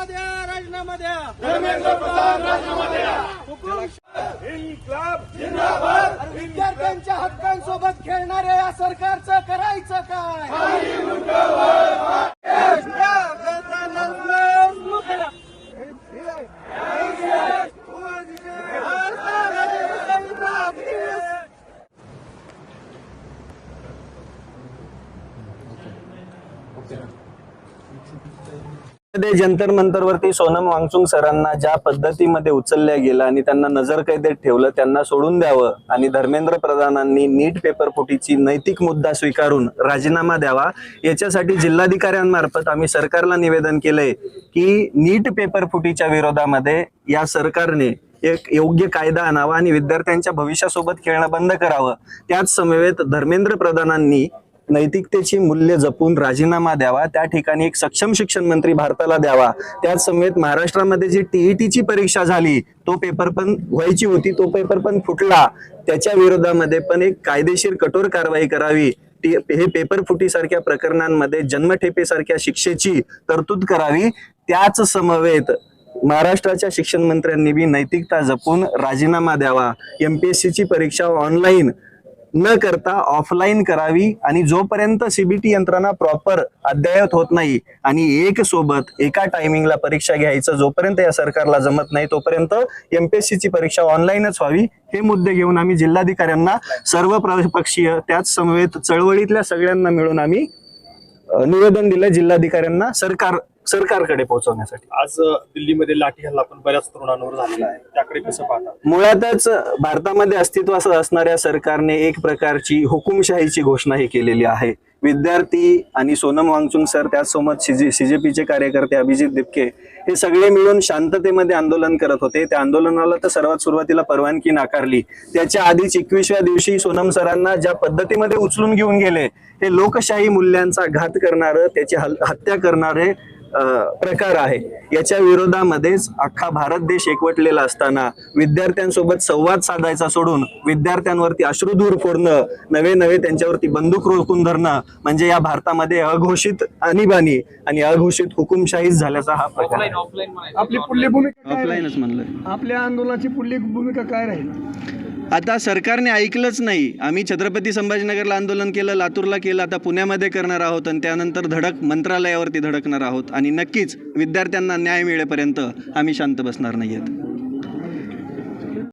राजीनामा द्या, राजीनामा द्या. धर्मेंद्र प्रधान राजीनामा द्या. इन्क्लाब जिंदाबाद. विद्यार्थ्यांच्या हक्कांसोबत खेळणाऱ्या या सरकारचं करायचं काय? जंतर मंतरवरती सोनम वांगचुक सरांना ज्या पद्धतीमध्ये उचलल्या गेलं आणि त्यांना नजरकैदेत ठेवलं, त्यांना सोडून द्यावं आणि धर्मेंद्र प्रधानांनी नीट पेपर फुटीची नैतिक मुद्दा स्वीकारून राजीनामा द्यावा, याच्यासाठी जिल्हाधिकाऱ्यांमार्फत आम्ही सरकारला निवेदन केलंय की नीट पेपर फुटीच्या विरोधामध्ये या सरकारने एक योग्य कायदा आणावा आणि विद्यार्थ्यांच्या भविष्यासोबत खेळणं बंद करावं. त्याच समवेत धर्मेंद्र प्रधानांनी नैतिकतेची मूल्य जपून राजीनामा द्यावा, त्या ठिकाणी एक सक्षम शिक्षण मंत्री भारताला द्यावा. त्याच समेत महाराष्ट्रामध्ये जी टीईटीची परीक्षा झाली, तो पेपर पण व्हायची होती, तो पेपर पण फुटला, त्याच्या विरोधामध्ये पण एक कायदेशीर कठोर कारवाई करावी. हे पेपर फुटीसारख्या प्रकरणांमध्ये जन्मठेपेसारख्या शिक्षेची तरतूद करावी. त्याच समवेत महाराष्ट्राच्या शिक्षण मंत्र्यांनी बी नैतिकता जपून राजीनामा द्यावा. MPSC ची परीक्षा ऑनलाईन न करता ऑफलाईन करावी आणि जोपर्यंत CBT यंत्रणा प्रॉपर अद्ययावत होत नाही आणि एक सोबत एका टायमिंगला परीक्षा घ्यायचं जोपर्यंत या सरकारला जमत नाही, तोपर्यंत MPSC ची परीक्षा ऑनलाईनच व्हावी. हे मुद्दे घेऊन आम्ही जिल्हाधिकाऱ्यांना, सर्व पक्षीय त्याच समवेत चळवळीतल्या सगळ्यांना मिळून आम्ही निवेदन दिलं जिल्हाधिकाऱ्यांना सरकारकडे पोहोचवण्यासाठी. आज दिल्लीमध्ये लाठी हल्ला पण बऱ्याच तरुणांवर झालेला आहे, त्याकडे कसं पाहता? मुळातच भारतामध्ये अस्तित्वात असणाऱ्या सरकारने एक प्रकारची हुकुमशाहीची घोषणाही केलेली आहे. विद्यार्थी आणि सोनम वांगचुक सर, त्याचसोबत CJPचे कार्यकर्ते अभिजित दिपके हे सगळे मिळून शांततेमध्ये आंदोलन करत होते. त्या आंदोलनाला तर सर्वात सुरुवातीला परवानगी नाकारली. त्याच्या आधीच 21व्या दिवशी सोनम सरांना ज्या पद्धतीमध्ये उचलून घेऊन गेले, हे लोकशाही मूल्यांचा घात करणारं, त्याची हत्या करणारे प्रकार आहे. याच्या विरोधामध्येच अख्खा भारत देश एकवटलेला असताना विद्यार्थ्यांसोबत संवाद साधायचा सोडून विद्यार्थ्यांवरती अश्रुधूर फोडणं, नवे त्यांच्यावरती बंदूक रोखून धरणं, म्हणजे या भारतामध्ये अघोषित आणीबाणी आणि अघोषित हुकुमशाहीच झाल्याचा हा प्रकार. आपली पुढली भूमिका ऑफलाईनच म्हणलं. आपल्या आंदोलनाची पुढली भूमिका काय राहील? आता सरकारने ऐकलंच नाही. आम्ही छत्रपती संभाजीनगरला आंदोलन केलं, लातूरला केलं, आता पुण्यामध्ये करणार आहोत आणि त्यानंतर धडक मंत्रालयावरती धडकणार आहोत आणि नक्कीच विद्यार्थ्यांना न्याय मिळेपर्यंत आम्ही शांत बसणार नाहीयेत.